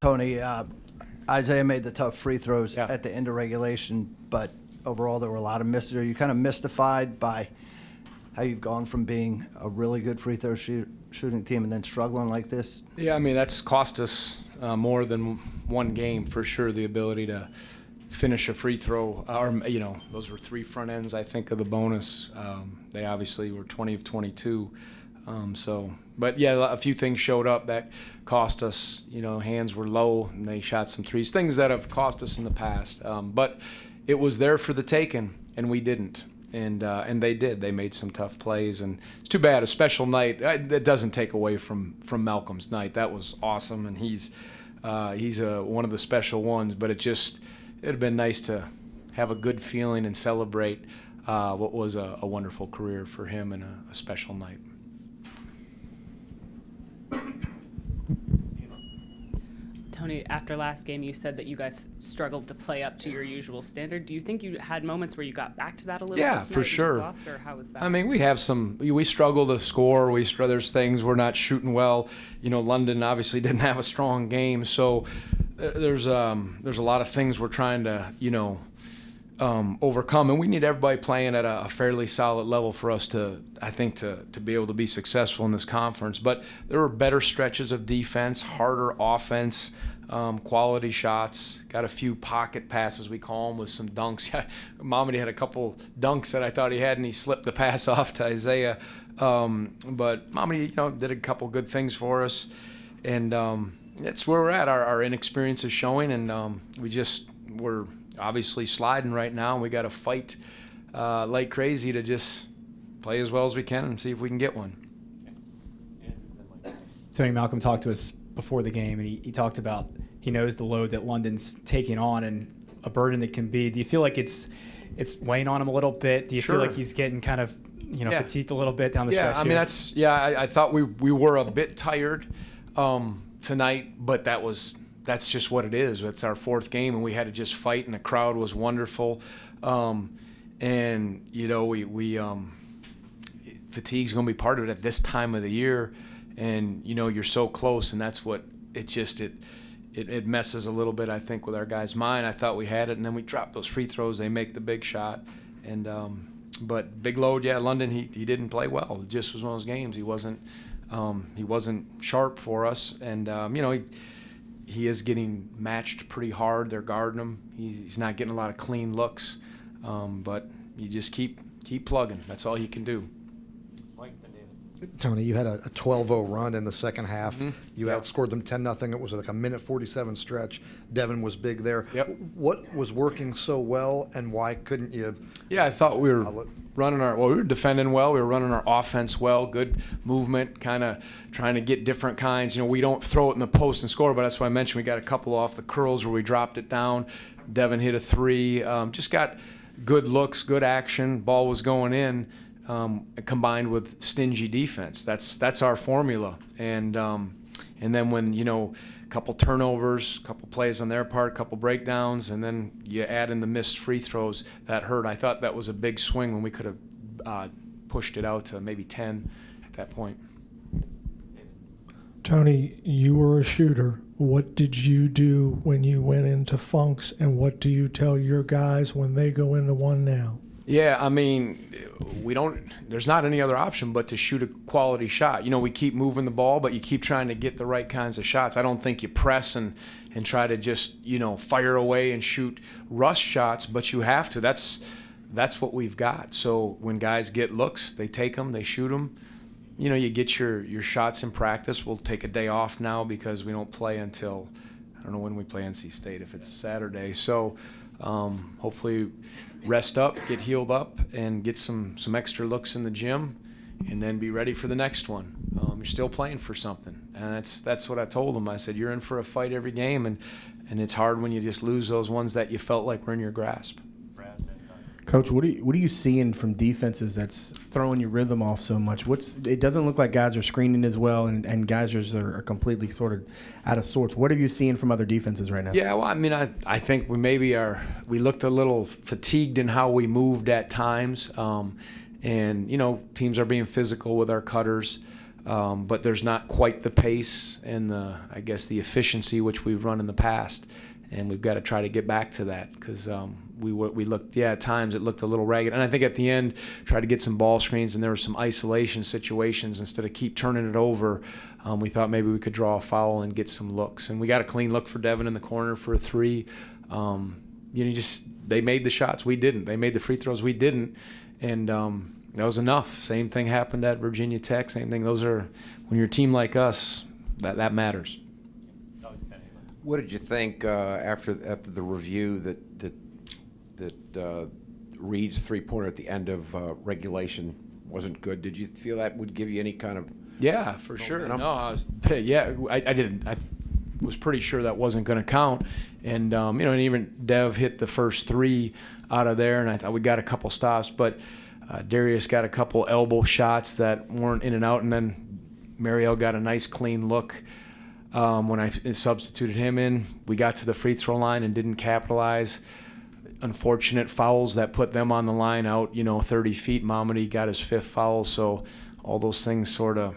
Tony, Isaiah made the tough free throws Yeah. at the end of regulation, but overall there were a lot of misses. Are you kind of mystified by how you've gone from being a really good free throw shooting team and then struggling like this? Yeah, I mean, that's cost us more than one game for sure, the ability to finish a free throw. Those were 3 front ends, I think, of the bonus. They obviously were 20 of 22. But yeah, a few things showed up that cost us. Hands were low and they shot some threes, things that have cost us in the past. But it was there for the taking, and we didn't. And they did. They made some tough plays, and it's too bad. A special night that doesn't take away from Malcolm's night. That was awesome, and he's one of the special ones. But it'd have been nice to have a good feeling and celebrate what was a wonderful career for him and a special night. Tony, after last game, you said that you guys struggled to play up to your usual standard. Do you think you had moments where you got back to that a little bit tonight for and sure. just lost, or how was that? I mean, we struggle to score. There's things we're not shooting well. London obviously didn't have a strong game, so there's a lot of things we're trying to overcome, and we need everybody playing at a fairly solid level for us to be able to be successful in this conference. But there were better stretches of defense, harder offense, quality shots, got a few pocket passes, we call them, with some dunks. Mamadi had a couple dunks that I thought he had, and he slipped the pass off to Isaiah. But Mamadi, did a couple good things for us, and that's where we're at. Our inexperience is showing, and we're obviously sliding right now. We got to fight like crazy to just play as well as we can and see if we can get one. Tony, Malcolm talked to us before the game, and he talked about he knows the load that London's taking on and a burden that can be. Do you feel like it's weighing on him a little bit? Do you feel like he's getting kind of fatigued a little bit down the stretch? I mean, I thought we were a bit tired tonight, but that's just what it is. It's our 4th game, and we had to just fight, and the crowd was wonderful. Fatigue's going to be part of it at this time of the year, and you're so close, and that's what it messes a little bit, I think, with our guys' mind. I thought we had it, and then we dropped those free throws. They make the big shot, and but big load. Yeah, London, he didn't play well. It just was one of those games. He wasn't sharp for us, and he is getting matched pretty hard. They're guarding him. He's not getting a lot of clean looks, but you just keep plugging. That's all you can do. Tony, you had a 12-0 run in the second half. Mm-hmm. You outscored them 10-0. It was like a minute 47 stretch. Devin was big there. Yep. What was working so well, and why couldn't you? Yeah, I thought we were we were defending well. We were running our offense well, good movement, kind of trying to get different kinds. We don't throw it in the post and score, but that's why I mentioned we got a couple off the curls where we dropped it down. Devin hit a 3. Just got good looks, good action. Ball was going in. Combined with stingy defense, that's our formula. And then when a couple turnovers, a couple plays on their part, a couple breakdowns, and then you add in the missed free throws, that hurt. I thought that was a big swing when we could have pushed it out to maybe 10 at that point. Tony, you were a shooter. What did you do when you went into funks, and what do you tell your guys when they go into one now? Yeah, I mean, there's not any other option but to shoot a quality shot. We keep moving the ball, but you keep trying to get the right kinds of shots. I don't think you press and try to just, fire away and shoot rush shots, but you have to. That's what we've got. So when guys get looks, they take them, they shoot them. You get your shots in practice. We'll take a day off now because we don't play until, I don't know when we play NC State, if it's Saturday. So hopefully rest up, get healed up, and get some extra looks in the gym, and then be ready for the next one. You're still playing for something, and that's what I told them. I said, you're in for a fight every game, and it's hard when you just lose those ones that you felt like were in your grasp. Coach, what are you seeing from defenses that's throwing your rhythm off so much? It doesn't look like guys are screening as well, and guys are completely sort of out of sorts. What are you seeing from other defenses right now? Yeah, well, I mean, I think we looked a little fatigued in how we moved at times, and teams are being physical with our cutters. but there's not quite the pace and I guess the efficiency which we've run in the past, and we've got to try to get back to that because we looked, at times it looked a little ragged, and I think at the end tried to get some ball screens and there were some isolation situations instead of keep turning it over. We thought maybe we could draw a foul and get some looks, and we got a clean look for Devin in the corner for a 3. They made the shots, we didn't. They made the free throws, we didn't, and that was enough. Same thing happened at Virginia Tech. Same thing. Those are, when you're a team like us, that matters. What did you think after the review that Reed's 3-pointer at the end of regulation wasn't good? Did you feel that would give you any kind of? Yeah, for sure. No, I didn't. I was pretty sure that wasn't going to count, and and even Dev hit the first 3 out of there, and I thought we got a couple stops, but Darius got a couple elbow shots that weren't in and out, and then Mariel got a nice clean look when I substituted him in. We got to the free throw line and didn't capitalize. Unfortunate fouls that put them on the line out 30 feet. Mamadi got his 5th foul, so all those things sort of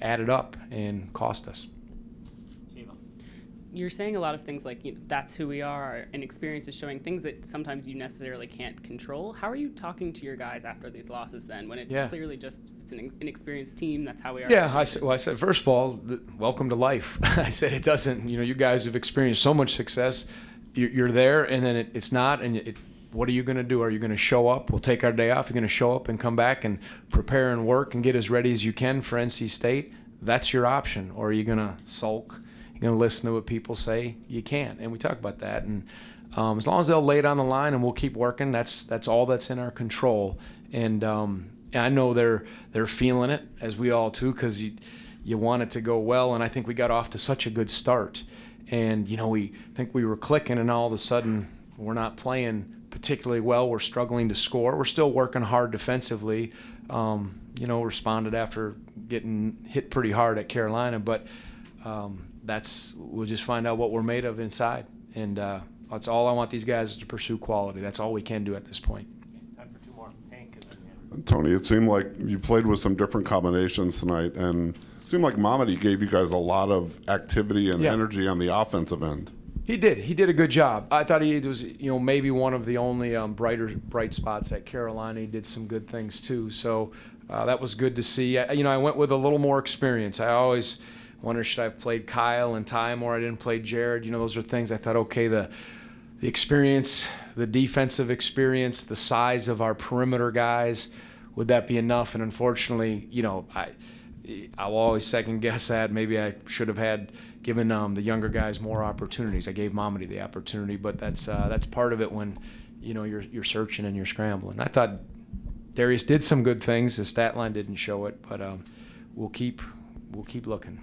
added up and cost us. You're saying a lot of things like that's who we are, and experience is showing things that sometimes you necessarily can't control. How are you talking to your guys after these losses then, when it's clearly just it's an inexperienced team? That's how we are. Yeah, I said first of all, welcome to life. I said it doesn't. You guys have experienced so much success. You're there, and then it's not. And what are you going to do? Are you going to show up? We'll take our day off. You're going to show up and come back and prepare and work and get as ready as you can for NC State. That's your option. Or are you going to sulk? You're going to listen to what people say? You can't. And we talk about that. And as long as they'll lay it on the line and we'll keep working, that's all that's in our control. And I know they're feeling it, as we all too, because you want it to go well. And I think we got off to such a good start. And, we think we were clicking, and all of a sudden we're not playing particularly well. We're struggling to score. We're still working hard defensively. Responded after getting hit pretty hard at Carolina. But we'll just find out what we're made of inside. And that's all I want these guys is to pursue quality. That's all we can do at this point. Time for 2 more. Hank. And then Tony, it seemed like you played with some different combinations tonight, and it seemed like Mamadi gave you guys a lot of activity and energy on the offensive end. He did. He did a good job. I thought he was, maybe one of the only bright spots at Carolina. He did some good things too. So that was good to see. I went with a little more experience. I always wonder, should I have played Kyle and Ty more? I didn't play Jared. Those are things I thought, okay, the experience, the defensive experience, the size of our perimeter guys, would that be enough? And unfortunately, I'll always second guess that. Maybe I should have given the younger guys more opportunities. I gave Mamadi the opportunity, but that's part of it when you're searching and you're scrambling. I thought Darius did some good things. The stat line didn't show it, but we'll keep looking.